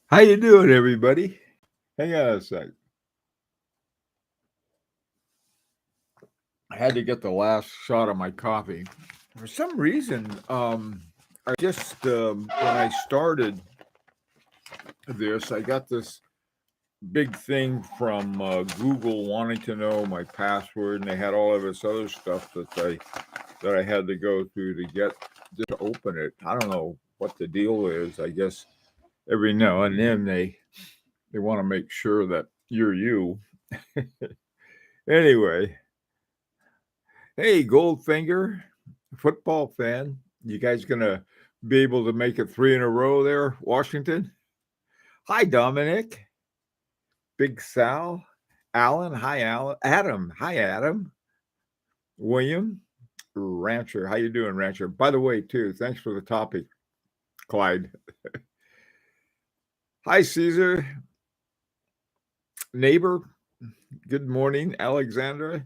How you doing, everybody? Hang on a sec. I had to get the last shot of my coffee. For some reason, I just when I started this, I got this big thing from Google wanting to know my password, and they had all of this other stuff that I had to go through to get just to open it. I don't know what the deal is. I guess every now and then they want to make sure that you're you. Anyway, hey, Goldfinger, football fan. You guys gonna be able to make it three in a row there, Washington? Hi, Dominic. Big Sal. Alan. Hi, Alan. Adam. Hi, Adam. William. Rancher. How you doing, Rancher? By the way, too, thanks for the topic, Clyde. Hi, Caesar. Neighbor. Good morning, Alexandra.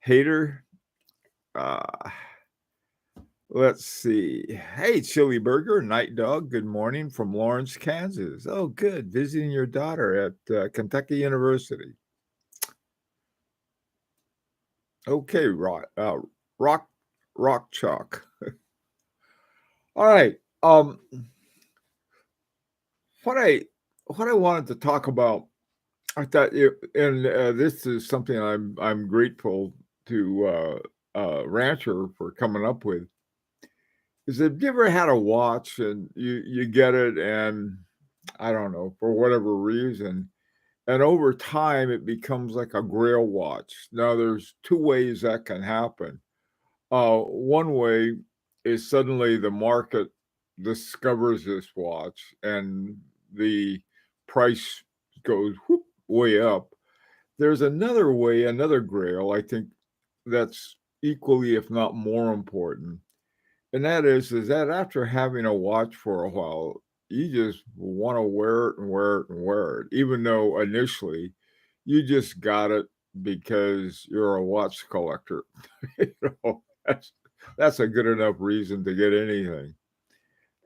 Hater. Uh, Let's see. Hey, Chili Burger, Night Dog. Good morning from Lawrence, Kansas. Oh, good. Visiting your daughter at Kentucky University. Okay, rock, rock chalk. All right. What I what I wanted to talk about, I thought, and this is something I'm grateful to Rancher for coming up with. Is have you ever had a watch and you get it and I don't know, for whatever reason, and over time it becomes like a Grail watch. Now there's two ways that can happen. One way is suddenly the market discovers this watch and the price goes whoop, way up. There's another way, another Grail, I think that's equally, if not more important, and that is that after having a watch for a while, you just want to wear it and wear it and wear it, even though initially you just got it because you're a watch collector. you that's a good enough reason to get anything.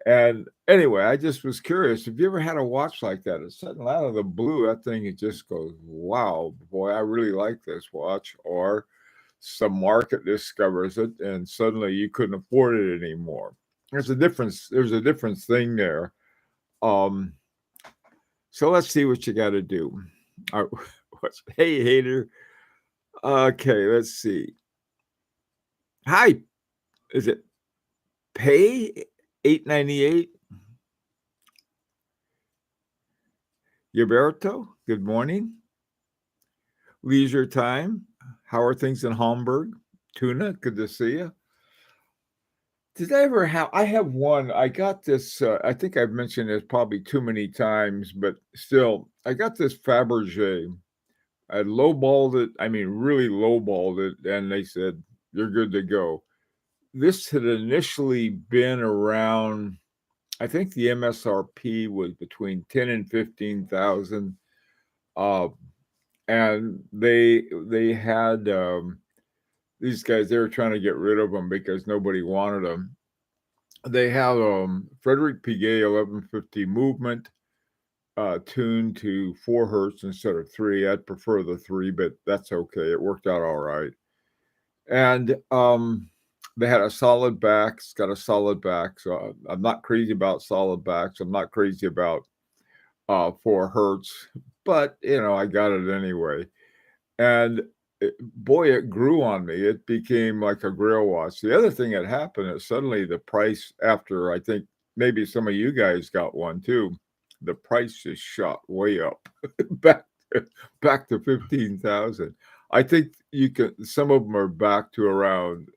And anyway, I just was curious. Have you ever had a watch like that? It's suddenly out of the blue, that thing it just goes, "Wow, boy, I really like this watch." Or some market discovers it, and suddenly you couldn't afford it anymore. There's a difference. There's a difference thing there. Um, so let's see what you got to do. Uh, hey, hater. Okay, let's see. Hi, is it Pay 898? Gilberto, good morning. Leisure time. How are things in Hamburg? Tuna, good to see you. Did I ever have? I have one. I got this. I think I've mentioned this probably too many times, but still, I got this Faberge. I lowballed it. I mean, really lowballed it, and they said you're good to go. This had initially been around. I think the MSRP was between 10 and 15,000. Uh, and they had these guys. They were trying to get rid of them because nobody wanted them. They have Frederick Piguet 1150 movement tuned to 4 hertz instead of 3. I'd prefer the 3, but that's okay. It worked out all right. And they had a solid back. It's got a solid back. So I'm not crazy about solid backs. I'm not crazy about 4 hertz, but I got it anyway. And boy, it grew on me. It became like a Grail watch. The other thing that happened is suddenly the price, after I think maybe some of you guys got one too, the price just shot way up back back to 15,000. I think you can. Some of them are back to around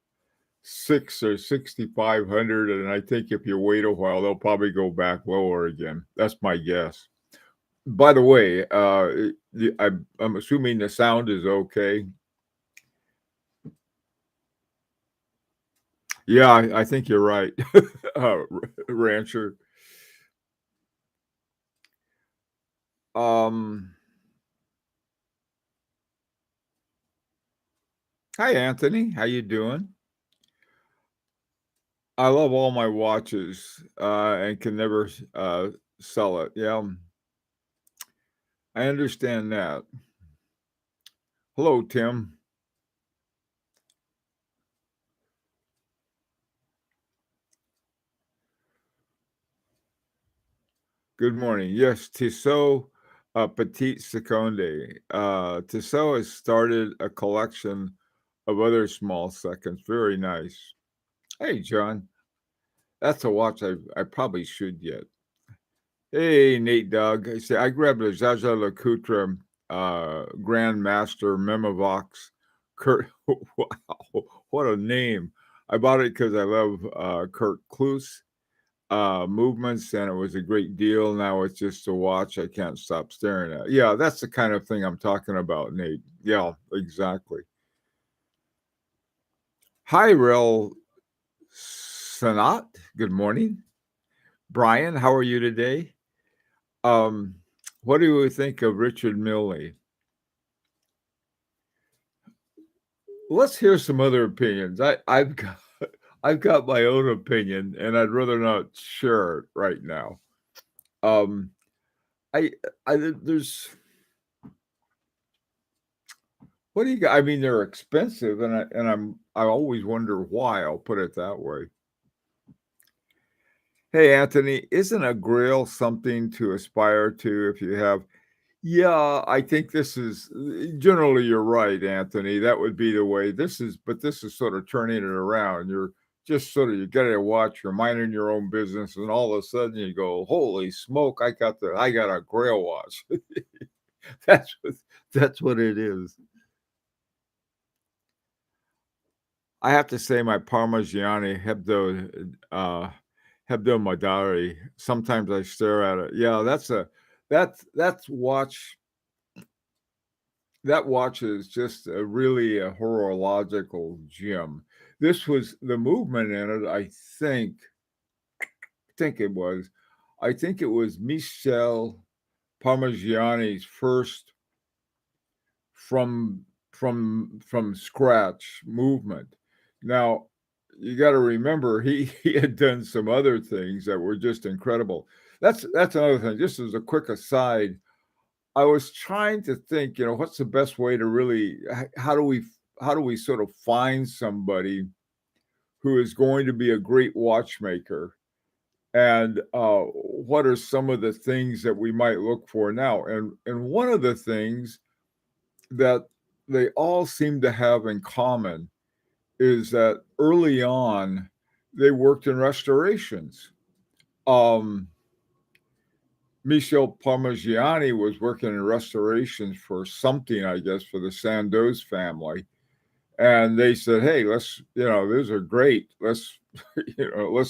6 or 6,500, and I think if you wait a while, they'll probably go back lower again. That's my guess. By the way, I'm assuming the sound is okay. Yeah, I think you're right, Rancher. Um, Hi, Anthony. How you doing? I love all my watches and can never sell it. Yeah. I understand that. Hello, Tim. Good morning. Yes, Tissot Petit Seconde. Tissot has started a collection of other small seconds. Very nice. Hey, John. That's a watch I probably should get. Hey, Nate Doug. I say I grabbed a Jaeger-LeCoultre Grandmaster Memovox. Kurt, wow, what a name! I bought it because I love Kurt Kluse movements, and it was a great deal. Now it's just a watch I can't stop staring at. Yeah, that's the kind of thing I'm talking about, Nate. Yeah, exactly. Hi, Rel Sanat. Good morning, Brian. How are you today? Um, what do you think of Richard Milley? Let's hear some other opinions. I've got I've got my own opinion, and I'd rather not share it right now. Um, I there's what do you got? I mean, they're expensive, and I always wonder why. I'll put it that way. Hey, Anthony, isn't a Grail something to aspire to if you have? Yeah, I think this is generally you're right, Anthony. That would be the way. But this is sort of turning it around. You're just sort of you get to watch. You're minding your own business, and all of a sudden you go, "Holy smoke! I got a Grail watch." that's what that's what it is. I have to say, my Parmigiani Hebdomadari. Sometimes I stare at it. Yeah, that's watch that watch is just a horological gem. This was the movement in it. Think it was. I think it was Michel Parmigiani's first from from scratch movement. Now you got to remember he had done some other things that were just incredible. That's another thing. Just as a quick aside, I was trying to think, what's the best way to really how do we sort of find somebody who is going to be a great watchmaker, and what are some of the things that we might look for now? And one of the things that they all seem to have in common is that early on they worked in restorations. Um, Michel Parmigiani was working in restorations for something, I guess, for the Sandoz family. And they said, "Hey, those are great. Let's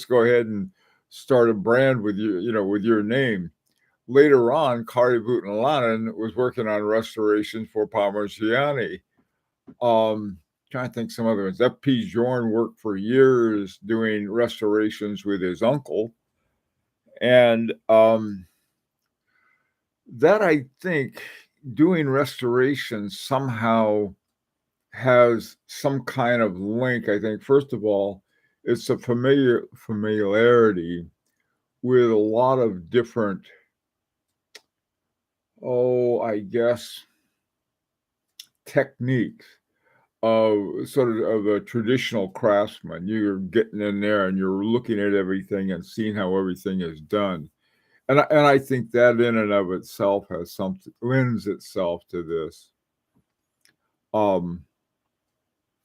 go ahead and start a brand with with your name." Later on, Kari Voutilanen was working on restorations for Parmigiani. Trying to think some other ones. F.P. Jorn worked for years doing restorations with his uncle. And that I think doing restorations somehow has some kind of link. I think first of all, it's a familiarity with a lot of different, I guess, techniques of sort of a traditional craftsman. You're getting in there and you're looking at everything and seeing how everything is done. And I think that in and of itself has something lends itself to this.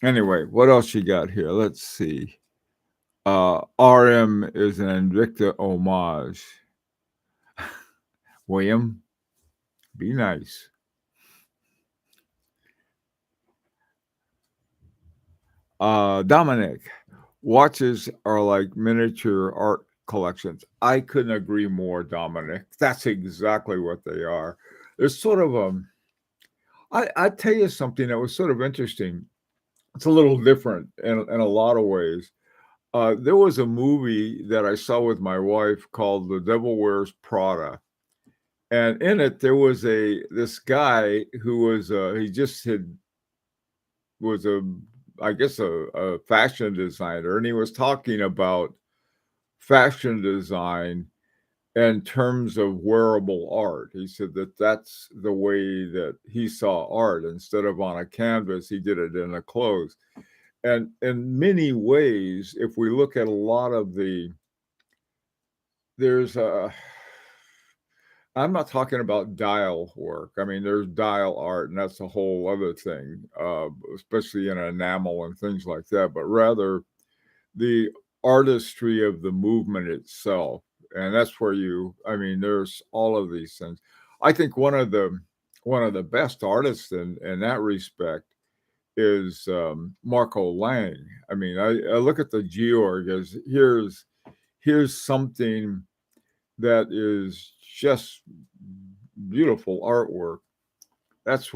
Anyway, what else you got here? Let's see. RM is an Invicta homage. William, be nice. Dominic, watches are like miniature art collections. I couldn't agree more, Dominic. That's exactly what they are. There's sort of I tell you something that was sort of interesting. It's a little different in a lot of ways. There was a movie that I saw with my wife called The Devil Wears Prada. And in it, there was this guy who was he just had was a I guess a fashion designer, and he was talking about fashion design in terms of wearable art. He said that that's the way that he saw art. Instead of on a canvas, he did it in a clothes. And in many ways, if we look at a lot of there's a, I'm not talking about dial work. I mean, there's dial art, and that's a whole other thing, especially in enamel and things like that, but rather the artistry of the movement itself. And that's where I mean, there's all of these things. I think one of the best artists in that respect is Marco Lang. I mean, I look at the Georg as here's something that is just beautiful artwork. That's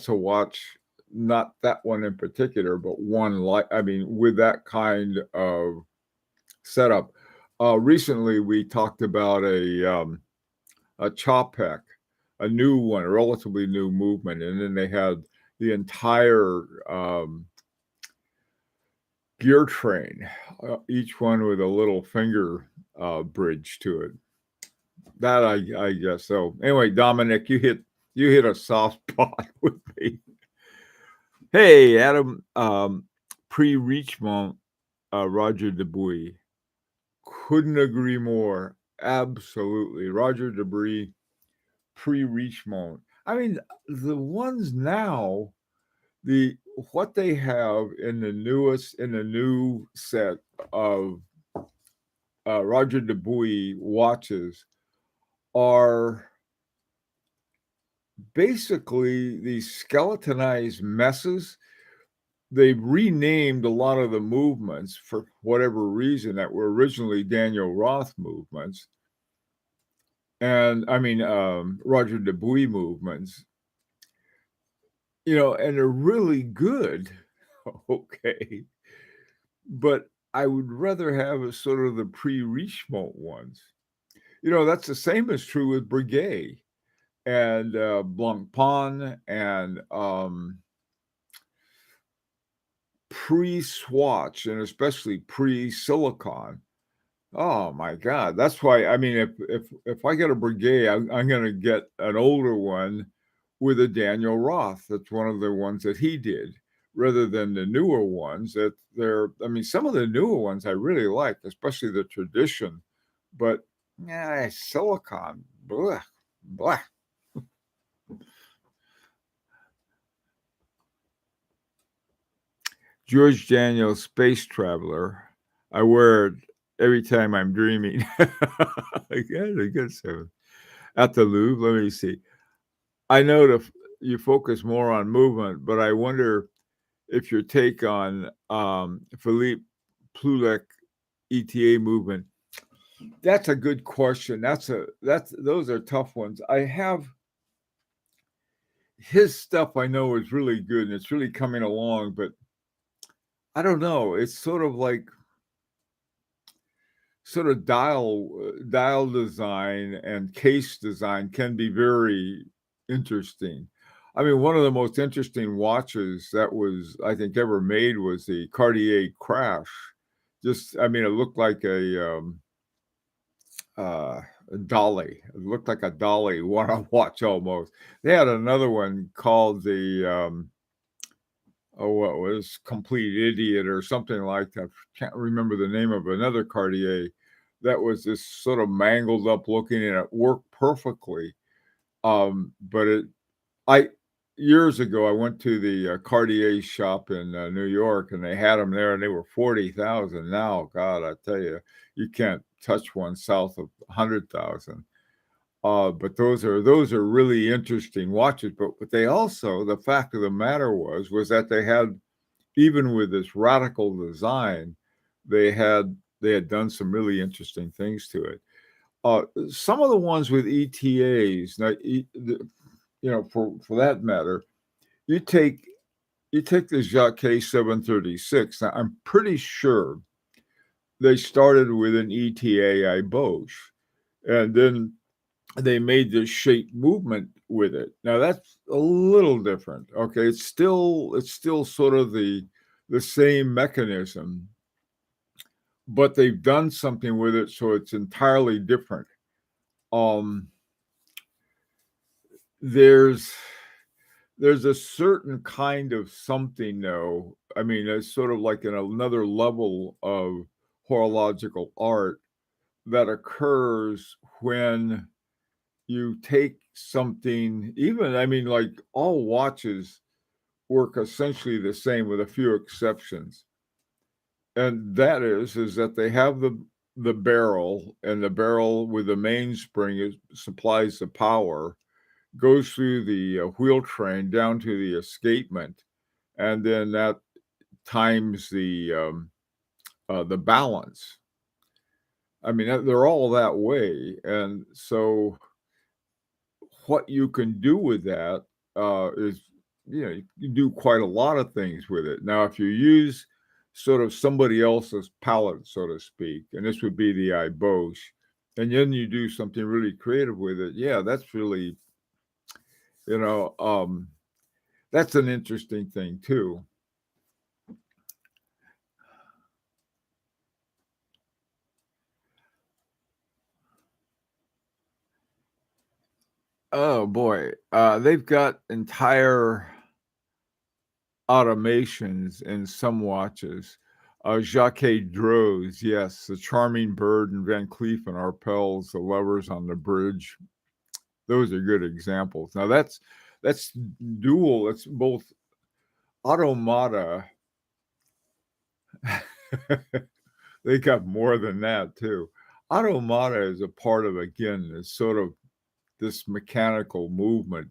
a watch, not that one in particular, but one like, I mean, with that kind of setup. Recently we talked about a Chopek, a new one, a relatively new movement, and then they had the entire gear train, each one with a little finger bridge to it. That I guess so. Anyway, Dominic, you hit a soft spot with me. Hey, Adam, pre-Richemont, Roger Dubuis. Couldn't agree more. Absolutely, Roger Dubuis, pre-Richemont. I mean, the ones now, the what they have in the new set of Roger Dubuis watches are basically these skeletonized messes. They've renamed a lot of the movements for whatever reason that were originally Daniel Roth movements. And I mean, Roger Dubuis movements, and they're really good. Okay. But I would rather have a sort of the pre-Richemont ones. That's the same is true with Breguet and Blancpain and pre-Swatch and especially pre-Silicon. Oh my God! That's why. I mean, if I get a Breguet, I'm going to get an older one with a Daniel Roth. That's one of the ones that he did, rather than the newer ones. That they're. I mean, some of the newer ones I really like, especially the tradition. But yeah, Silicon, blah, blah. George Daniel, Space Traveler. I wear it every time I'm dreaming. Good seven. At the Louvre, let me see. I know you focus more on movement, but I wonder if your take on Philippe Plulek ETA movement. That's a good question. Those are tough ones. I have his stuff. I know is really good and it's really coming along, but I don't know. It's sort of like dial design and case design can be very interesting. I mean, one of the most interesting watches that was, I think, ever made was the Cartier Crash. I mean, it looked like a dolly. It looked like a dolly watch almost. They had another one called the what was Complete Idiot or something like that. Can't remember the name of another Cartier that was this sort of mangled up looking, and it worked perfectly. But I years ago I went to the Cartier shop in New York, and they had them there, and they were 40,000. Now, God, I tell you, you can't touch one south of 100,000. But those are really interesting watches. But they also, the fact of the matter was that they had, even with this radical design, they had done some really interesting things to it. Some of the ones with ETAs, now, for that matter, you take the Jacquet 736. Now, I'm pretty sure they started with an ETA Bosch, and then they made this shape movement with it. Now that's a little different. Okay, it's still sort of the same mechanism, but they've done something with it so it's entirely different. Um, there's there's a certain kind of something, though. I mean, it's sort of like another level of horological art that occurs when you take something, even, I mean, like all watches work essentially the same with a few exceptions. And that is that they have the barrel, and the barrel with the mainspring supplies the power, goes through the wheel train down to the escapement, and then that times the balance. I mean, they're all that way, and so what you can do with that is, you can do quite a lot of things with it. Now, if you use sort of somebody else's palette, so to speak, and this would be the iBosch, and then you do something really creative with it, yeah, that's really, you know, that's an interesting thing too. Oh boy, they've got entire automations in some watches. Jaeger-LeCoultre, yes, the charming bird and Van Cleef and Arpels, the levers on the bridge. Those are good examples. Now that's dual. It's both automata. They got more than that too. Automata is a part of, again, this sort of this mechanical movement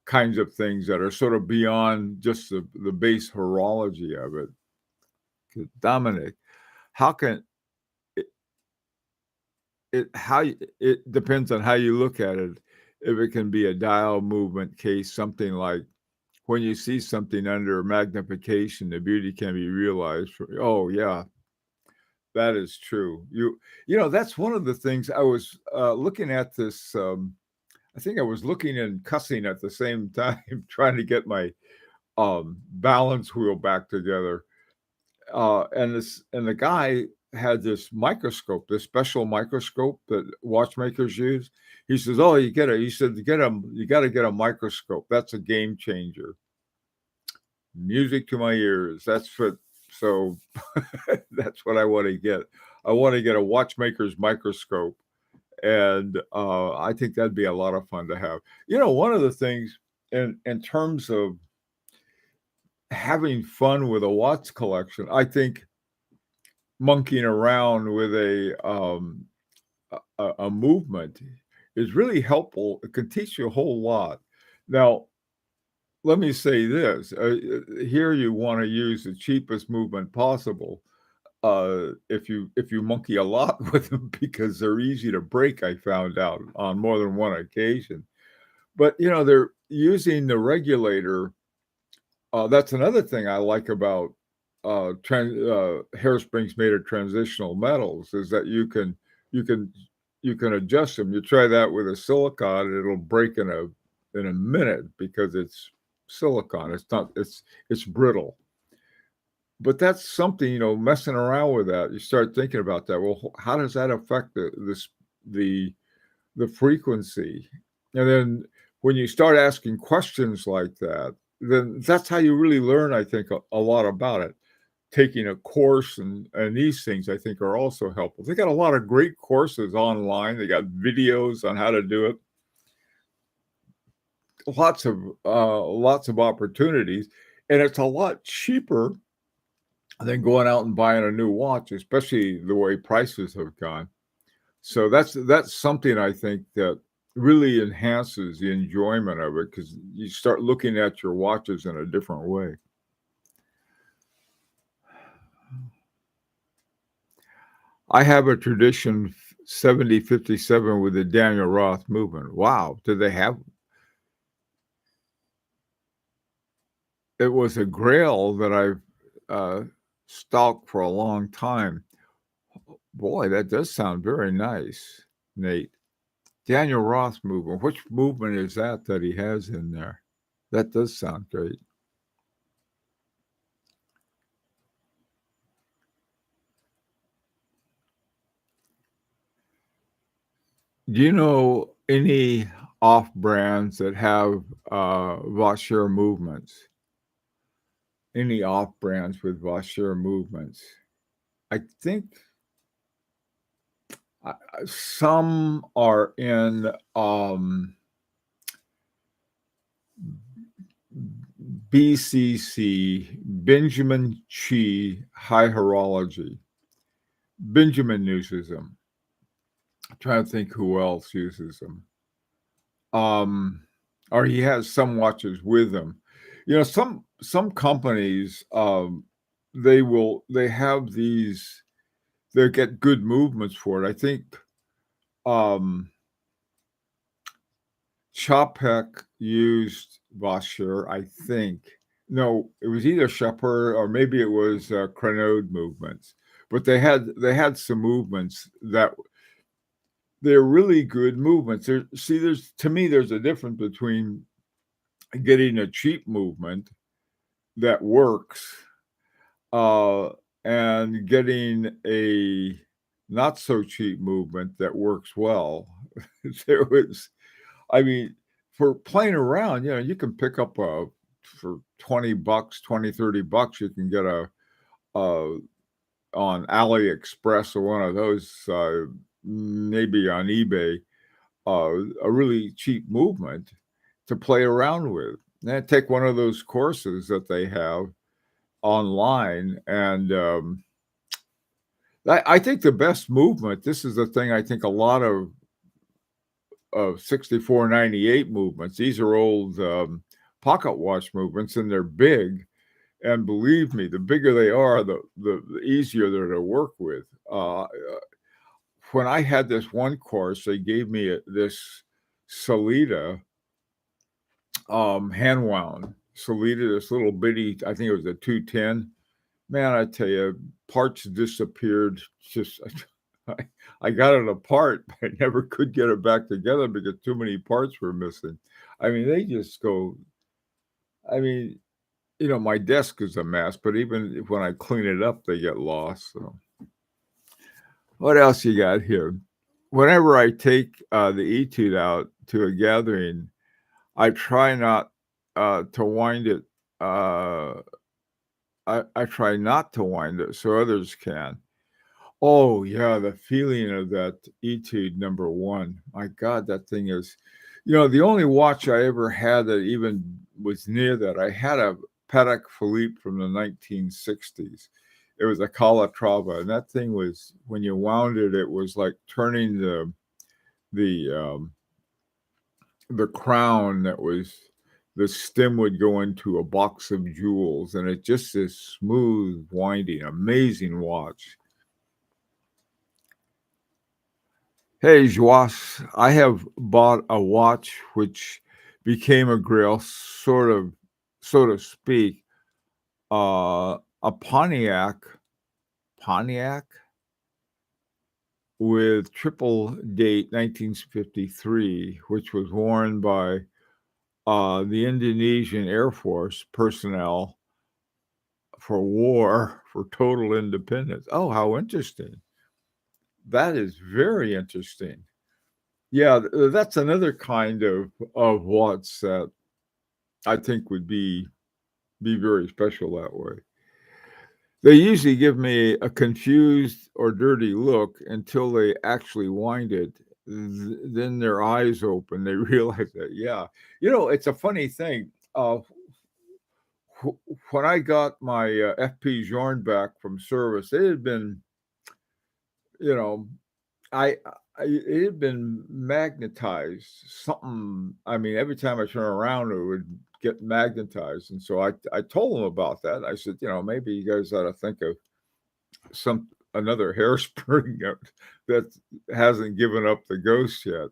kinds of things that are sort of beyond just the base horology of it. Dominic, how can it, it depends on how you look at it. If it can be a dial movement case, something like when you see something under magnification, the beauty can be realized. Oh yeah, that is true. That's one of the things I was looking at this. I think I was looking and cussing at the same time, trying to get my balance wheel back together. And the guy had this microscope, this special microscope that watchmakers use. He says, "Oh, he said, you got to get a microscope. That's a game changer." Music to my ears. So that's what I want to get. I want to get a watchmaker's microscope, and I think that'd be a lot of fun to have. One of the things in terms of having fun with a watch collection, I think monkeying around with a movement is really helpful. It can teach you a whole lot. Now, let me say this: here you want to use the cheapest movement possible. If you monkey a lot with them, because they're easy to break, I found out on more than one occasion. But they're using the regulator. That's another thing I like about hairsprings made of transitional metals, is that you can you can adjust them. You try that with a silicon, it'll break in a minute because it's silicon. It's brittle. But that's something, messing around with that. You start thinking about that. Well, how does that affect the the frequency? And then when you start asking questions like that, then that's how you really learn, I think, a lot about it. Taking a course and these things, I think, are also helpful. They got a lot of great courses online. They got videos on how to do it. Lots of opportunities, and it's a lot cheaper than going out and buying a new watch, especially the way prices have gone. So that's something I think that really enhances the enjoyment of it, because you start looking at your watches in a different way. I have a tradition 7057 with the Daniel Roth movement. Wow, did they have it? Was a Grail that I've stalked for a long time. Boy, that does sound very nice, Nate. Daniel Roth movement. Which movement is that he has in there? That does sound great. Do you know any off brands that have washer movements? Any off brands with washer movements? I think some are in BCC, Benjamin Chi High Horology. Benjamin uses them. I'm trying to think who else uses them. Um, or he has some watches with him. You know, some companies they have these, they get good movements for it. I think um Chopek used Washer, I think. No, it was either Shepherd or maybe it was Crenode movements. But they had some movements that they're really good movements. There's to me there's a difference between getting a cheap movement that works uh, and getting a not so cheap movement that works well. There was, I mean, for playing around, you can pick up for $20, 20, $30, you can get a on AliExpress or one of those, maybe on eBay, a really cheap movement to play around with. And take one of those courses that they have online, and I think the best movement. This is the thing. I think a lot of 6498 movements. These are old pocket watch movements, and they're big. And believe me, the bigger they are, the easier they're to work with. When I had this one course, they gave me this Salida hand wound Salida, this little bitty. I think it was a 210. Man, I tell you, parts disappeared. Just I, I got it apart, but I never could get it back together because too many parts were missing. I mean, they just go. I mean, my desk is a mess, but even when I clean it up, they get lost. So, what else you got here? Whenever I take the etude out to a gathering, I try not to wind it. I try not to wind it so others can. Oh yeah, the feeling of that etude number one. My God, that thing is, the only watch I ever had that even was near that. I had a Patek Philippe from the 1960s. It was a Calatrava, and that thing was, when you wound it, it was like turning the the crown that was, the stem would go into a box of jewels, and it just is smooth winding, amazing watch. Hey, Joas, I have bought a watch which became a Grail, sort of, so to speak, a Pontiac with triple date 1953, which was worn by the Indonesian Air Force personnel for war, for total independence. Oh, how interesting. That is very interesting. Yeah, that's another kind of watch that I think would be very special that way. They usually give me a confused or dirty look until they actually wind it. Then their eyes open. They realize that, yeah. It's a funny thing. When I got my FP Jorn back from service, it had been, you know, I it had been magnetized. Something. I mean, every time I turn around, it would get magnetized, and so I told them about that. I said, maybe you guys ought to think of some another hairspring that hasn't given up the ghost yet.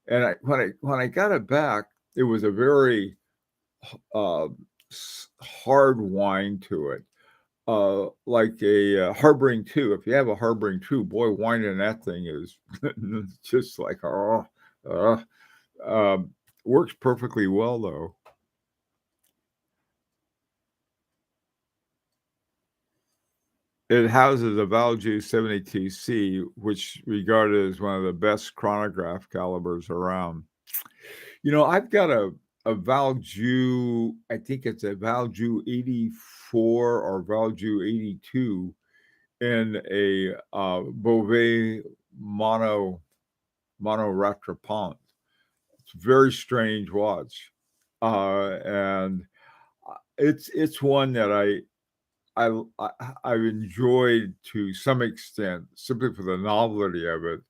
And when I got it back, it was a very uh, hard wind to it, like a harboring two. If you have a harboring two, boy, winding that thing is just like uh, um, works perfectly well though. It houses a Valjoux 72C, which regarded as one of the best chronograph calibers around. I've got a Valjoux, I think it's a Valjoux 84 or Valjoux 82 in a Beauvais mono rattrapant. It's a very strange watch, and it's one that I've enjoyed to some extent simply for the novelty of it.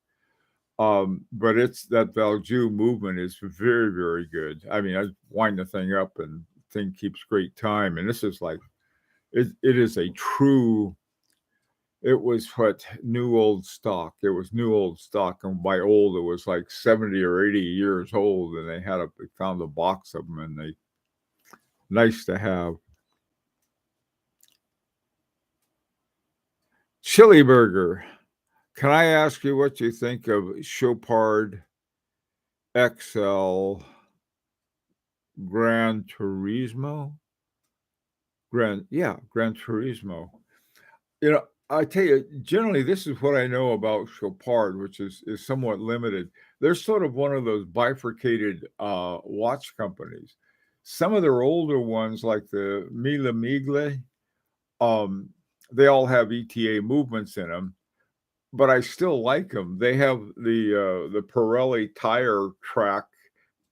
But it's that Valjoux movement is very, very good. I mean, I wind the thing up and thing keeps great time. And this is like it is a true. It was what new old stock. It was new old stock, and by old it was like 70 or 80 years old. And they found a box of them, and they nice to have. Chili Burger. Can I ask you what you think of Chopard XL Gran Turismo? Gran Turismo. I tell you, generally, this is what I know about Chopard, which is somewhat limited. They're sort of one of those bifurcated watch companies. Some of their older ones, like the Mille Miglia, they all have ETA movements in them, but I still like them. They have the Pirelli tire track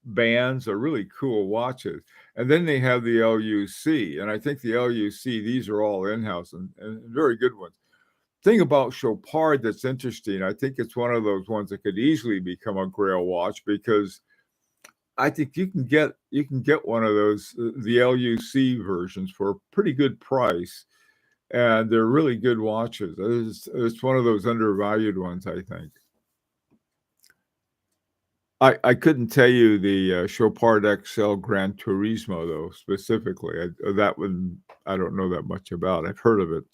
bands are really cool watches. And then they have the LUC. And I think the LUC, these are all in-house and very good ones. Thing about Chopard that's interesting, I think it's one of those ones that could easily become a Grail watch because I think you can get one of those, the LUC versions for a pretty good price. And they're really good watches. It's one of those undervalued ones, I think. I couldn't tell you the Chopard XL Gran Turismo, though, specifically. That one, I don't know that much about. I've heard of it.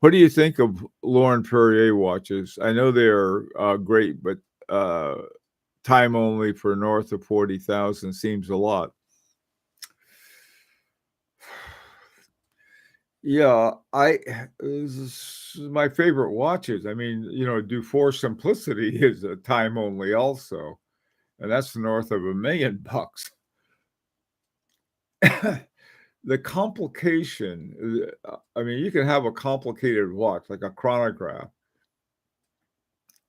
What do you think of Laurent Perrier watches? I know they're great, but time only for north of 40,000 seems a lot. Yeah, this is my favorite watches. I mean, Dufour Simplicity is a time only also, and that's north of $1 million. The complication, I mean, you can have a complicated watch, like a chronograph,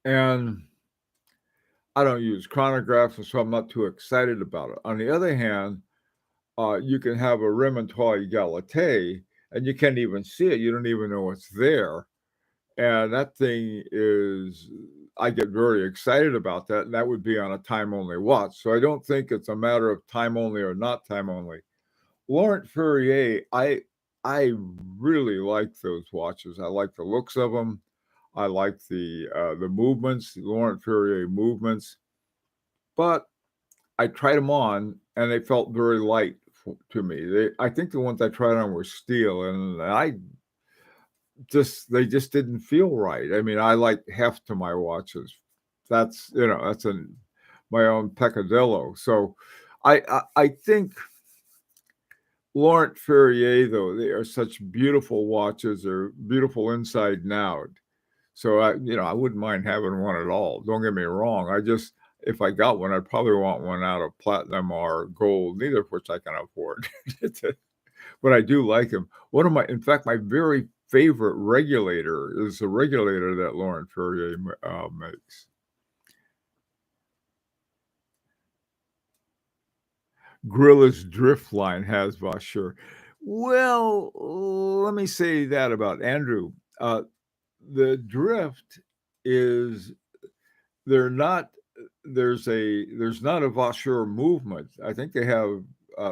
and I don't use chronographs, so I'm not too excited about it. On the other hand, you can have a Remontoir Egalite, and you can't even see it. You don't even know it's there. And that thing is, I get very excited about that, and that would be on a time-only watch. So I don't think it's a matter of time only or not time only. Laurent Perrier, I really like those watches. I like the looks of them. I like the movements, the Laurent Perrier movements. But I tried them on, and they felt very light to me. I think the ones I tried on were steel, and they just didn't feel right. I mean, I like heft to my watches. That's my own peccadillo. So I think Laurent Perrier, though, they are such beautiful watches. They're beautiful inside and out. So I wouldn't mind having one at all. Don't get me wrong. If I got one, I'd probably want one out of platinum or gold, neither of which I can afford. But I do like them. In fact, my very favorite regulator is the regulator that Laurent Perrier makes. Gorilla's drift line has Vaucher. Well, let me say that about Andrew. The drift is they're not. There's not a Vaucher movement. I think they have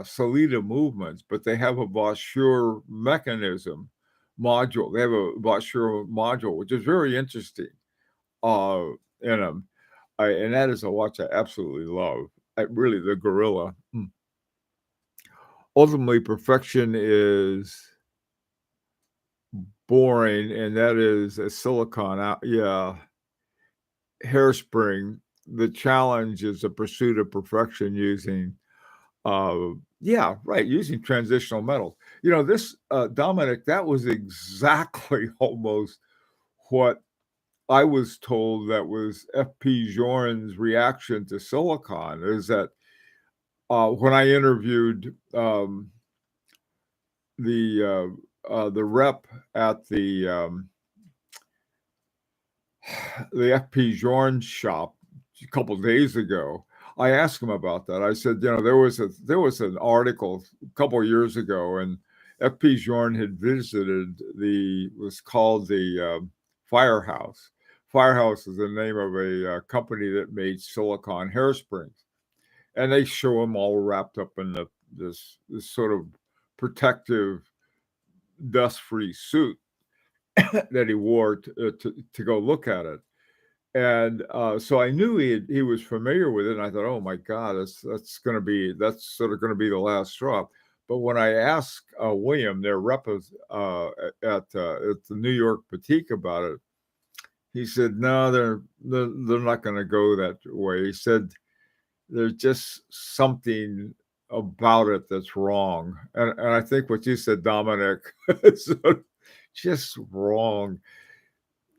Salida movements, but they have a Vaucher mechanism module. They have a Vaucher module, which is very interesting in them. And that is a watch I absolutely love. Really, the Gorilla. Ultimately, perfection is boring, and that is a silicon out. Yeah, hairspring. The challenge is the pursuit of perfection using, using transitional metals. This, Dominic, that was exactly almost what I was told that was F.P. Journe's reaction to silicon, is that when I interviewed the rep at the F.P. Journe shop a couple days ago, I asked him about that. I said, there was an article a couple of years ago, and F.P. Journe had visited was called the Firehouse. Firehouse is the name of a company that made silicone hairsprings, and they show him all wrapped up in this sort of protective, dust-free suit that he wore to go look at it. And so I knew he was familiar with it, and I thought, oh my God, that's sort of going to be the last straw. But when I asked William, their rep at the New York boutique, about it, he said, no, they're not going to go that way. He said there's just something about it that's wrong, and I think what you said, Dominic, is just wrong.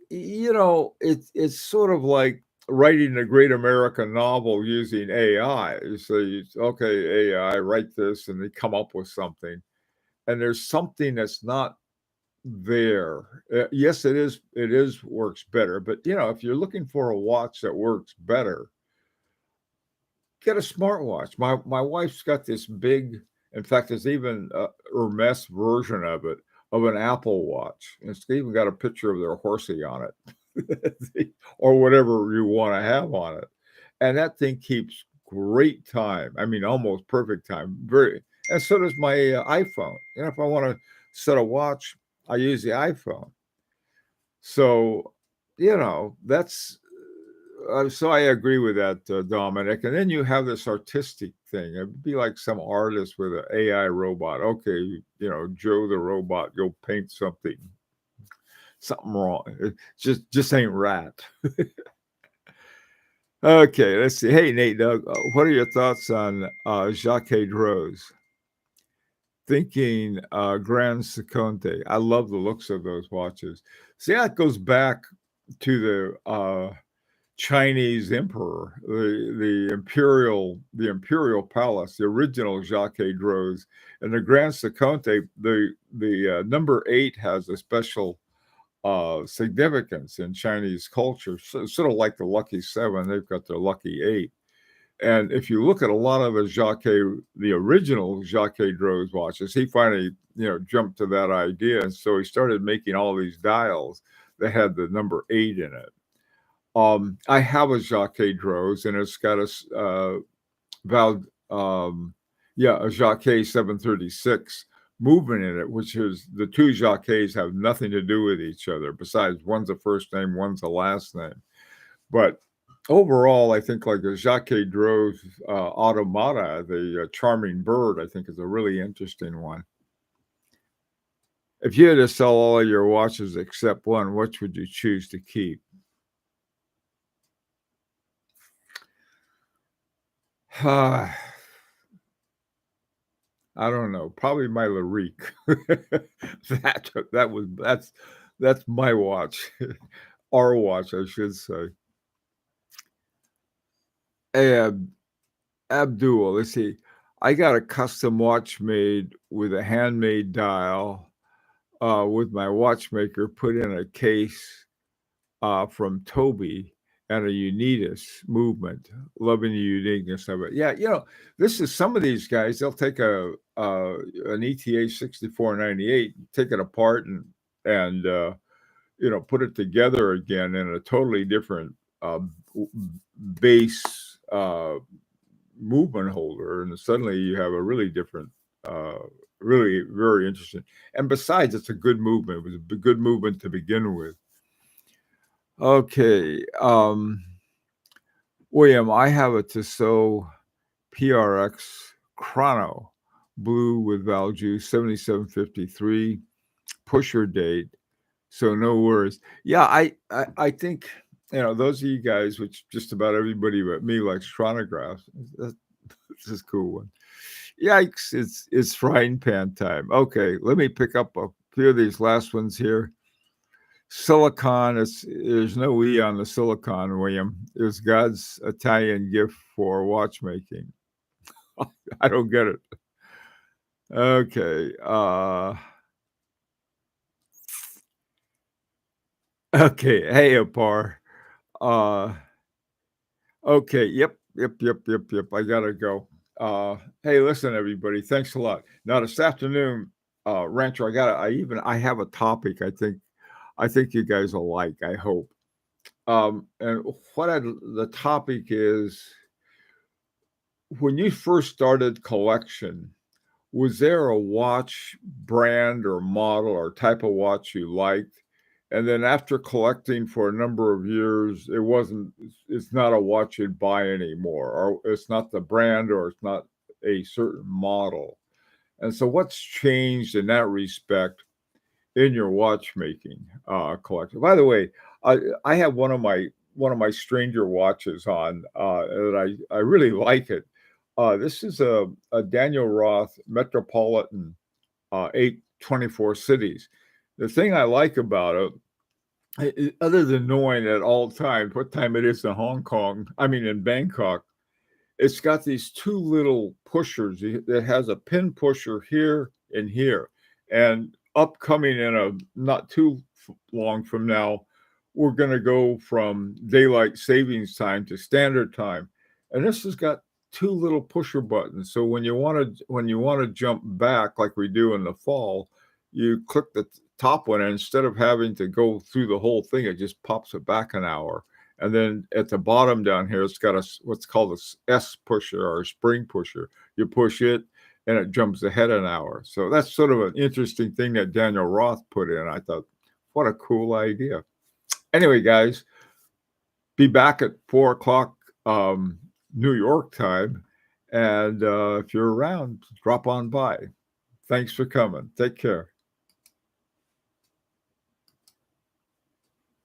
It's sort of like writing a great American novel using AI. So okay, AI, write this, and they come up with something, and there's something that's not there. Yes, it is works better, but if you're looking for a watch that works better, get a smartwatch. My wife's got this big. In fact, there's even a Hermes version of it, of an Apple Watch. And it's even got a picture of their horsey on it, or whatever you want to have on it. And that thing keeps great time. I mean, almost perfect time. And so does my iPhone. If I want to set a watch, I use the iPhone. So, that's. So I agree with that, Dominic. And then you have this artistic thing. It'd be like some artist with an AI robot. Okay, Joe the robot, go paint something wrong. It just ain't right. Okay, let's see. Hey, Nate, Doug, what are your thoughts on Jaeger-LeCoultre? Thinking Grand Seconte. I love the looks of those watches. See, that goes back to the Chinese emperor, the imperial palace, the original Jaeger-LeCoultre, and the Grand Seconte. The number 8 has a special significance in Chinese culture, sort of like the lucky 7. They've got their lucky 8. And if you look at a lot of the original Jaeger-LeCoultre watches, he finally jumped to that idea, and so he started making all these dials that had the number 8 in it. I have a Jaeger-LeCoultre, and it's got a Jacquet 736 movement in it, which is the two Jacquets have nothing to do with each other. Besides, one's a first name, one's a last name. But overall, I think like the Jaeger-LeCoultre Automata, the Charming Bird, I think is a really interesting one. If you had to sell all of your watches except one, which would you choose to keep? I don't know. Probably my Larique. That's my watch. Our watch, I should say. Hey, Abdul, let's see. I got a custom watch made with a handmade dial, with my watchmaker put in a case from Toby, and a Unitas movement. Loving the uniqueness of it. Yeah, this is some of these guys. They'll take an ETA 6498, take it apart, and put it together again in a totally different base movement holder, and suddenly you have a really different, really very interesting. And besides, it's a good movement. It was a good movement to begin with. Okay, William, I have a Tissot PRX Chrono, blue with Valjoux 7753, pusher date, so no worries. Yeah, I think those of you guys, which just about everybody but me likes chronographs. This is a cool one. Yikes, it's frying pan time. Okay, let me pick up a few of these last ones here. Silicon, there's no E on the silicon, William. It was God's Italian gift for watchmaking. I don't get it. Okay. Okay. Hey, Apar. Uh, okay. Yep. I gotta go. Hey, listen, everybody. Thanks a lot. Now this afternoon, Rancher, I have a topic. I think you guys will like. I hope. And the topic is, when you first started collection, was there a watch brand or model or type of watch you liked? And then after collecting for a number of years, it's not a watch you'd buy anymore, or it's not the brand, or it's not a certain model. And so what's changed in that respect in your watchmaking collection? By the way, I have one of my stranger watches on, and I really like it. This is a Daniel Roth Metropolitan 824 cities. The thing I like about it, other than knowing at all times what time it is in in Bangkok, it's got these two little pushers. It has a pin pusher here and here. And upcoming in a not too long from now, we're going to go from daylight savings time to standard time. And this has got two little pusher buttons. So when you want to jump back like we do in the fall, you click the top one, and instead of having to go through the whole thing, it just pops it back an hour. And then at the bottom down here, it's got what's called a S pusher or a spring pusher. You push it, and it jumps ahead an hour. So that's sort of an interesting thing that Daniel Roth put in. I thought, what a cool idea. Anyway, guys, be back at 4 o'clock New York time. And if you're around, drop on by. Thanks for coming. Take care.